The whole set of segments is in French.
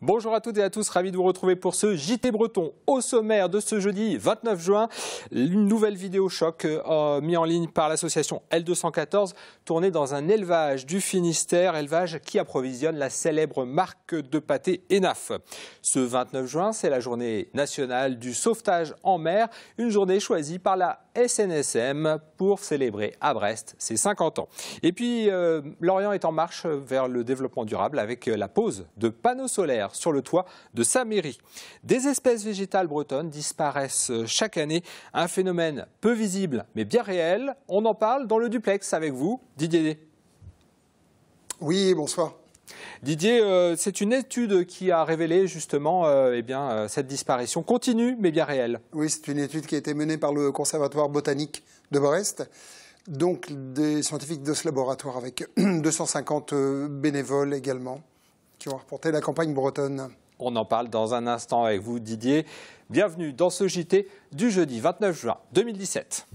Bonjour à toutes et à tous, ravi de vous retrouver pour ce JT Breton. Au sommaire de ce jeudi 29 juin, une nouvelle vidéo choc mise en ligne par l'association L214, tournée dans un élevage du Finistère, élevage qui approvisionne la célèbre marque de pâté Enaf. Ce 29 juin, c'est la journée nationale du sauvetage en mer, une journée choisie par la SNSM pour célébrer à Brest ses 50 ans. Et puis, Lorient est en marche vers le développement durable avec la pose de panneaux solaires sur le toit de sa mairie. Des espèces végétales bretonnes disparaissent chaque année, un phénomène peu visible mais bien réel. On en parle dans le duplex avec vous, Didier. Oui, bonsoir. Didier, c'est une étude qui a révélé justement cette disparition continue mais bien réelle. Oui, c'est une étude qui a été menée par le Conservatoire botanique de Brest. Donc des scientifiques de ce laboratoire avec 250 bénévoles également qui ont reporté la campagne bretonne. On en parle dans un instant avec vous, Didier. Bienvenue dans ce JT du jeudi 29 juin 2017.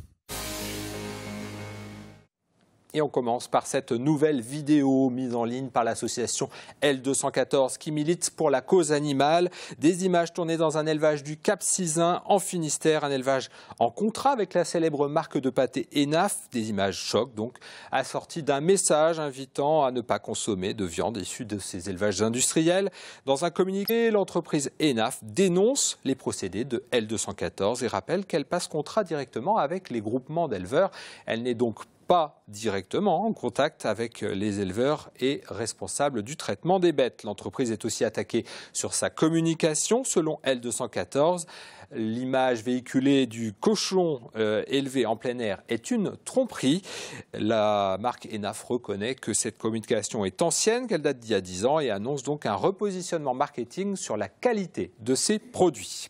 Et on commence par cette nouvelle vidéo mise en ligne par l'association L214 qui milite pour la cause animale. Des images tournées dans un élevage du Cap-Sizun en Finistère, un élevage en contrat avec la célèbre marque de pâté Enaf. Des images choc donc, assorties d'un message invitant à ne pas consommer de viande issue de ces élevages industriels. Dans un communiqué, l'entreprise Enaf dénonce les procédés de L214 et rappelle qu'elle passe contrat directement avec les groupements d'éleveurs. Elle n'est donc pas directement en contact avec les éleveurs et responsables du traitement des bêtes. L'entreprise est aussi attaquée sur sa communication. Selon L214, l'image véhiculée du cochon élevé en plein air est une tromperie. La marque Enaf reconnaît que cette communication est ancienne, qu'elle date d'il y a 10 ans et annonce donc un repositionnement marketing sur la qualité de ses produits.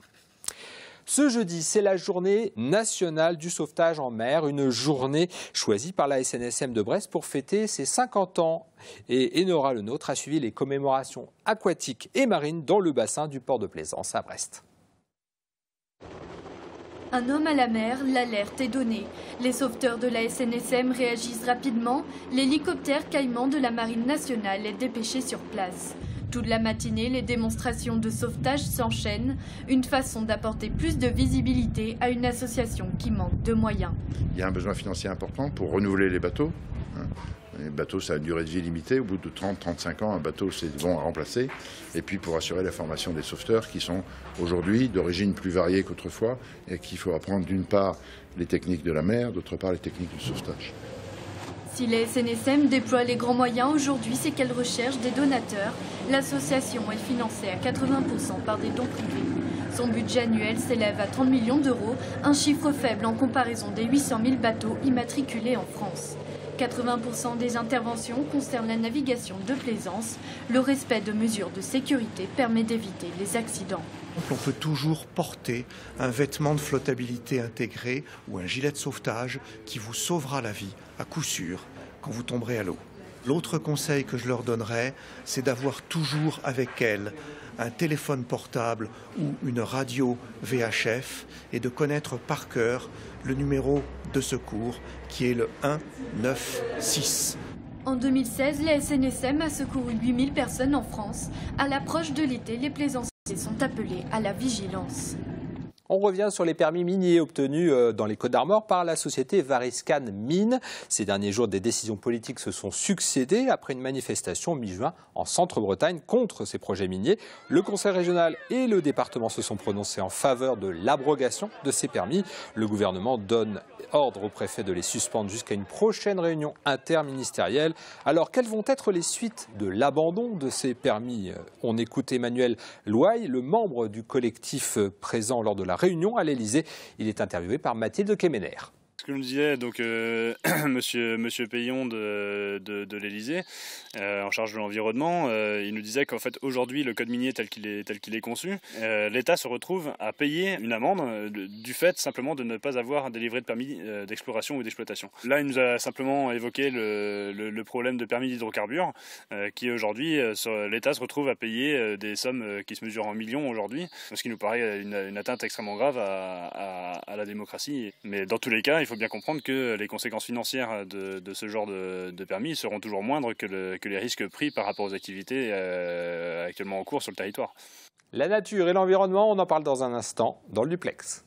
Ce jeudi, c'est la journée nationale du sauvetage en mer, une journée choisie par la SNSM de Brest pour fêter ses 50 ans. Et Enora Le Nôtre a suivi les commémorations aquatiques et marines dans le bassin du port de Plaisance à Brest. Un homme à la mer, l'alerte est donnée. Les sauveteurs de la SNSM réagissent rapidement. L'hélicoptère Caïman de la Marine nationale est dépêché sur place. Toute la matinée, les démonstrations de sauvetage s'enchaînent, une façon d'apporter plus de visibilité à une association qui manque de moyens. Il y a un besoin financier important pour renouveler les bateaux. Les bateaux, ça a une durée de vie limitée. Au bout de 30-35 ans, un bateau, c'est bon à remplacer. Et puis pour assurer la formation des sauveteurs qui sont aujourd'hui d'origine plus variée qu'autrefois et qu'il faut apprendre d'une part les techniques de la mer, d'autre part les techniques du sauvetage. Si la SNSM déploie les grands moyens aujourd'hui, c'est qu'elle recherche des donateurs. L'association est financée à 80% par des dons privés. Son budget annuel s'élève à 30 millions d'euros, un chiffre faible en comparaison des 800 000 bateaux immatriculés en France. 80% des interventions concernent la navigation de plaisance. Le respect de mesures de sécurité permet d'éviter les accidents. On peut toujours porter un vêtement de flottabilité intégré ou un gilet de sauvetage qui vous sauvera la vie, à coup sûr, quand vous tomberez à l'eau. L'autre conseil que je leur donnerais, c'est d'avoir toujours avec elles un téléphone portable ou une radio VHF et de connaître par cœur le numéro de secours qui est le 196. En 2016, la SNSM a secouru 8000 personnes en France. À l'approche de l'été, les plaisanciers sont appelés à la vigilance. On revient sur les permis miniers obtenus dans les Côtes-d'Armor par la société Variscan Mines. Ces derniers jours, des décisions politiques se sont succédées après une manifestation mi-juin en Centre-Bretagne contre ces projets miniers. Le Conseil régional et le département se sont prononcés en faveur de l'abrogation de ces permis. Le gouvernement donne ordre au préfet de les suspendre jusqu'à une prochaine réunion interministérielle. Alors, quelles vont être les suites de l'abandon de ces permis? On écoute Emmanuel Louaille, le membre du collectif présent lors de la réunion à l'Elysée. Il est interviewé par Mathilde Kemener. Ce que nous disait donc monsieur Payon de l'Elysée, en charge de l'environnement, il nous disait qu'en fait aujourd'hui le code minier tel qu'il est conçu, l'État se retrouve à payer une amende du fait simplement de ne pas avoir délivré de permis d'exploration ou d'exploitation. Là, il nous a simplement évoqué le problème de permis d'hydrocarbures, qui aujourd'hui l'État se retrouve à payer des sommes qui se mesurent en millions aujourd'hui, ce qui nous paraît une atteinte extrêmement grave à la démocratie. Mais dans tous les cas, il faut bien comprendre que les conséquences financières de ce genre de permis seront toujours moindres que les risques pris par rapport aux activités actuellement en cours sur le territoire. La nature et l'environnement, on en parle dans un instant dans le duplex.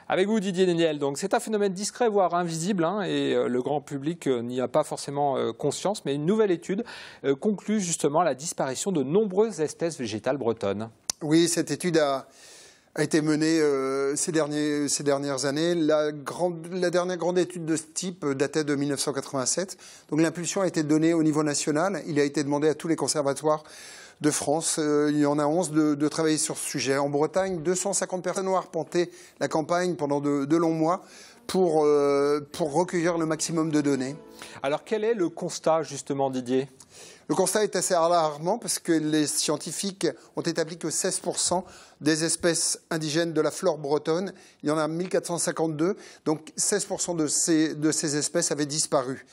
Avec vous Didier Néniel, donc c'est un phénomène discret voire invisible et le grand public n'y a pas forcément conscience, mais une nouvelle étude conclut justement la disparition de nombreuses espèces végétales bretonnes. Oui, cette étude a été menée ces dernières années. La dernière grande étude de ce type datait de 1987. Donc l'impulsion a été donnée au niveau national. Il a été demandé à tous les conservatoires de France, il y en a 11, de travailler sur ce sujet. En Bretagne, 250 personnes ont arpenté la campagne pendant de longs mois pour recueillir le maximum de données. Alors quel est le constat justement, Didier ? Le constat est assez alarmant parce que les scientifiques ont établi que 16% des espèces indigènes de la flore bretonne, il y en a 1452, donc 16% de ces espèces avaient disparu.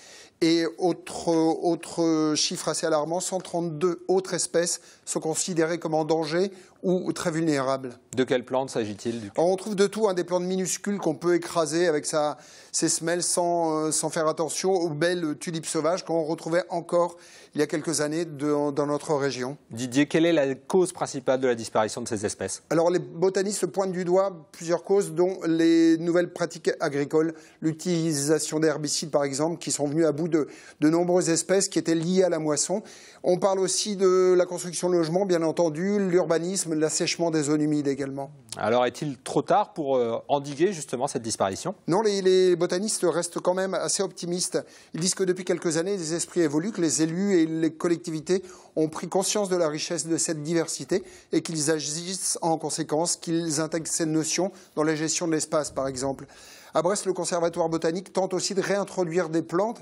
Et autre chiffre assez alarmant, 132 autres espèces sont considérées comme en danger ou très vulnérables. De quelles plantes s'agit-il ? On trouve de tout, des plantes minuscules qu'on peut écraser avec ses semelles sans faire attention aux belles tulipes sauvages qu'on retrouvait encore il y a quelques années dans notre région. Didier, quelle est la cause principale de la disparition de ces espèces ? Alors les botanistes pointent du doigt plusieurs causes, dont les nouvelles pratiques agricoles, l'utilisation d'herbicides par exemple, qui sont venus à bout de nombreuses espèces qui étaient liées à la moisson. On parle aussi de la construction de logements, bien entendu, l'urbanisme, l'assèchement des zones humides également. Alors est-il trop tard pour endiguer justement cette disparition ? Non, les botanistes restent quand même assez optimistes. Ils disent que depuis quelques années, les esprits évoluent, que les élus et les collectivités ont pris conscience de la richesse de cette diversité et qu'ils agissent en conséquence, qu'ils intègrent ces notions dans la gestion de l'espace, par exemple. À Brest, le conservatoire botanique tente aussi de réintroduire des plantes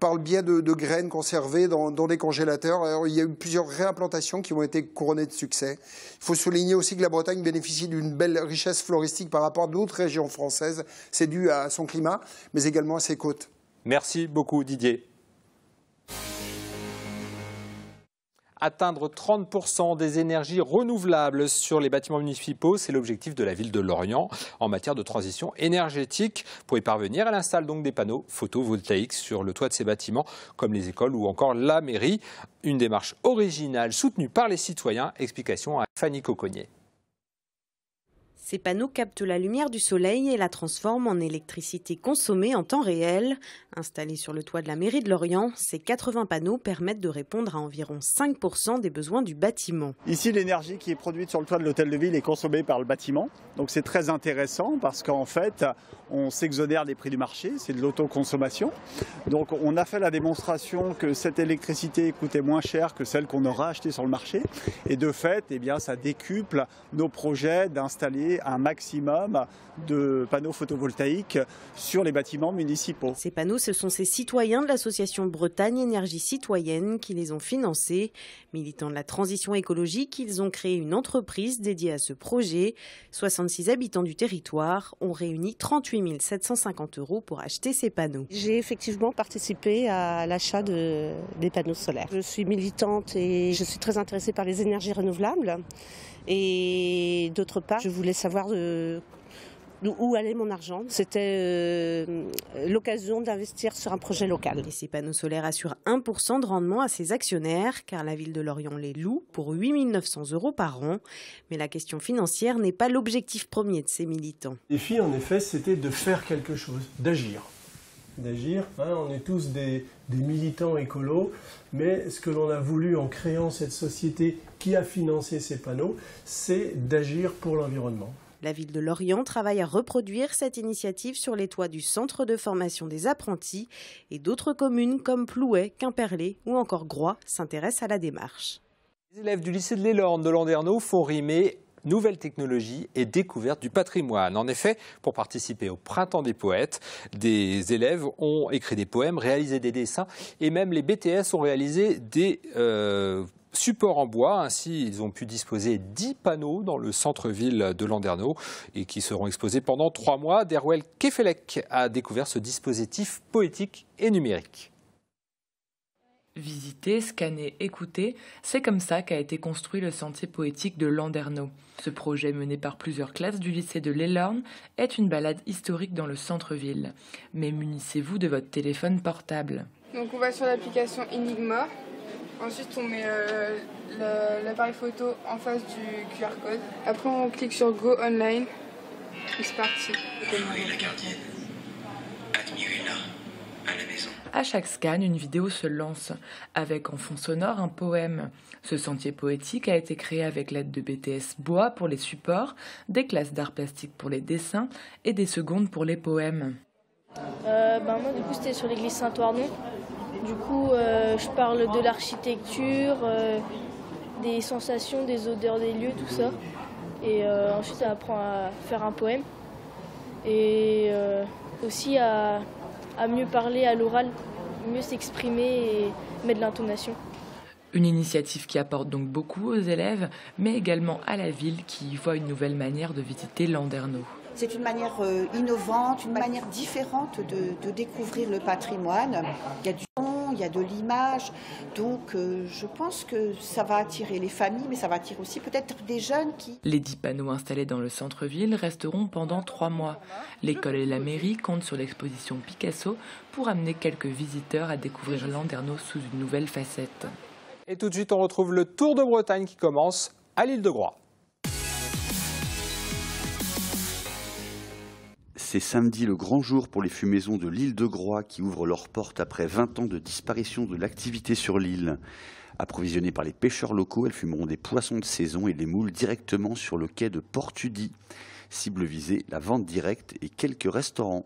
par le biais de graines conservées dans des congélateurs. Alors, il y a eu plusieurs réimplantations qui ont été couronnées de succès. Il faut souligner aussi que la Bretagne bénéficie d'une belle richesse floristique par rapport à d'autres régions françaises. C'est dû à son climat, mais également à ses côtes. Merci beaucoup Didier. Atteindre 30% des énergies renouvelables sur les bâtiments municipaux, c'est l'objectif de la ville de Lorient en matière de transition énergétique. Pour y parvenir, elle installe donc des panneaux photovoltaïques sur le toit de ces bâtiments, comme les écoles ou encore la mairie. Une démarche originale soutenue par les citoyens. Explication à Fanny Coconnier. Ces panneaux captent la lumière du soleil et la transforment en électricité consommée en temps réel. Installés sur le toit de la mairie de Lorient, ces 80 panneaux permettent de répondre à environ 5% des besoins du bâtiment. Ici, l'énergie qui est produite sur le toit de l'hôtel de ville est consommée par le bâtiment. Donc c'est très intéressant parce qu'en fait, on s'exonère des prix du marché, c'est de l'autoconsommation. Donc on a fait la démonstration que cette électricité coûtait moins cher que celle qu'on aura achetée sur le marché. Et de fait, ça décuple nos projets d'installer un maximum de panneaux photovoltaïques sur les bâtiments municipaux. Ces panneaux, ce sont ces citoyens de l'association Bretagne Énergie Citoyenne qui les ont financés. Militants de la transition écologique, ils ont créé une entreprise dédiée à ce projet. 66 habitants du territoire ont réuni 38 750 € pour acheter ces panneaux. J'ai effectivement participé à l'achat des panneaux solaires. Je suis militante et je suis très intéressée par les énergies renouvelables. Et d'autre part, je voulais savoir où allait mon argent. C'était l'occasion d'investir sur un projet local. Et ces panneaux solaires assurent 1% de rendement à ses actionnaires, car la ville de Lorient les loue pour 8 900 € par an. Mais la question financière n'est pas l'objectif premier de ces militants. Le défi, en effet, c'était de faire quelque chose, d'agir. On est tous des militants écolos, mais ce que l'on a voulu en créant cette société qui a financé ces panneaux, c'est d'agir pour l'environnement. La ville de Lorient travaille à reproduire cette initiative sur les toits du centre de formation des apprentis et d'autres communes comme Plouay, Quimperlé ou encore Groix s'intéressent à la démarche. Les élèves du lycée de l'Élorne de Landerneau font rimer nouvelles technologies et découverte du patrimoine. En effet, pour participer au Printemps des poètes, des élèves ont écrit des poèmes, réalisé des dessins et même les BTS ont réalisé des supports en bois. Ainsi, ils ont pu disposer 10 panneaux dans le centre-ville de Landerneau et qui seront exposés pendant 3 mois. Derouel Kefelec a découvert ce dispositif poétique et numérique. Visiter, scanner, écouter, c'est comme ça qu'a été construit le sentier poétique de Landerneau. Ce projet mené par plusieurs classes du lycée de l'Elorn est une balade historique dans le centre-ville. Mais munissez-vous de votre téléphone portable. Donc on va sur l'application Enigma. Ensuite on met l'appareil photo en face du QR code. Après on clique sur Go Online. Et c'est parti. À chaque scan, une vidéo se lance, avec en fond sonore un poème. Ce sentier poétique a été créé avec l'aide de BTS Bois pour les supports, des classes d'art plastique pour les dessins et des secondes pour les poèmes. Moi, du coup, c'était sur l'église Saint-Oarnon. Du coup, je parle de l'architecture, des sensations, des odeurs des lieux, tout ça. Et ensuite, on apprend à faire un poème. Et aussi à mieux parler à l'oral, mieux s'exprimer et mettre de l'intonation. Une initiative qui apporte donc beaucoup aux élèves, mais également à la ville qui y voit une nouvelle manière de visiter Landerneau. C'est une manière innovante, une manière différente de découvrir le patrimoine. Il y a du son, il y a de l'image, donc je pense que ça va attirer les familles, mais ça va attirer aussi peut-être des jeunes qui... Les 10 panneaux installés dans le centre-ville resteront pendant 3 mois. L'école et la mairie comptent sur l'exposition Picasso pour amener quelques visiteurs à découvrir Landerneau sous une nouvelle facette. Et tout de suite, on retrouve le Tour de Bretagne qui commence à l'île de Groix. C'est samedi le grand jour pour les fumaisons de l'île de Groix qui ouvrent leurs portes après 20 ans de disparition de l'activité sur l'île. Approvisionnées par les pêcheurs locaux, elles fumeront des poissons de saison et des moules directement sur le quai de Portudie. Cible visée, la vente directe et quelques restaurants.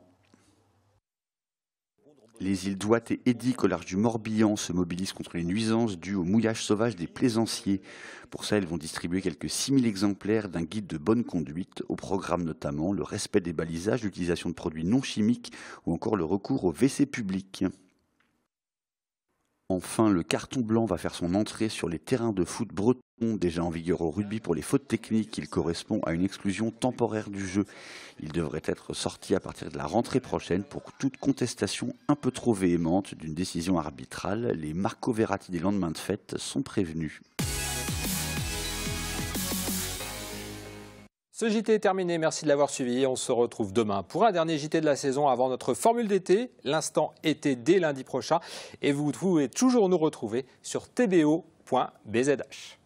Les îles d'Ouate et Édic au large du Morbihan se mobilisent contre les nuisances dues au mouillage sauvage des plaisanciers. Pour ça, elles vont distribuer quelques 6000 exemplaires d'un guide de bonne conduite, au programme notamment le respect des balisages, l'utilisation de produits non chimiques ou encore le recours au WC public. Enfin, le carton blanc va faire son entrée sur les terrains de foot bretons, déjà en vigueur au rugby pour les fautes techniques. Il correspond à une exclusion temporaire du jeu. Il devrait être sorti à partir de la rentrée prochaine pour toute contestation un peu trop véhémente d'une décision arbitrale. Les Marco Verratti des lendemains de fête sont prévenus. Ce JT est terminé, merci de l'avoir suivi. On se retrouve demain pour un dernier JT de la saison avant notre formule d'été, l'instant été dès lundi prochain. Et vous pouvez toujours nous retrouver sur tbo.bzh.